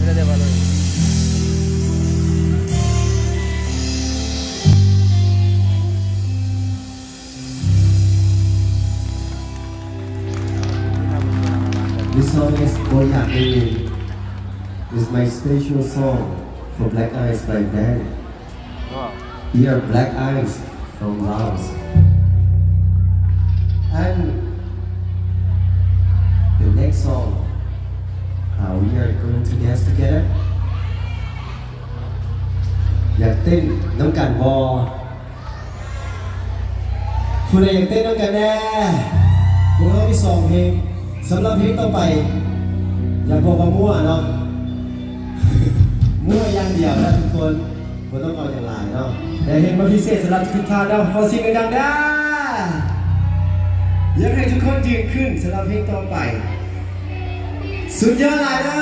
This song is Boy Hạc Baby. It's my special song for Black Eyes by band. We are Black Eyes from Laos. And the next song, how we are going to dance together. อยากเต้นน้ำกันบอคุณอยากเต้นน้ำกันแน่ผมต้องมี2 เพลงสำหรับเพลงต่อไปอย่าบอกว่ามั่วเนาะ มั่วอย่างเดียวนะทุกคนผมต้องเอาอย่างไรเนาะแต่เห็นมาพิเศษสำหรับทุกท่านเนาะขอเสียงดังๆได้อยากให้ทุกคนยืนขึ้นสำหรับเพลงต่อไปสุดยอดเลยนะ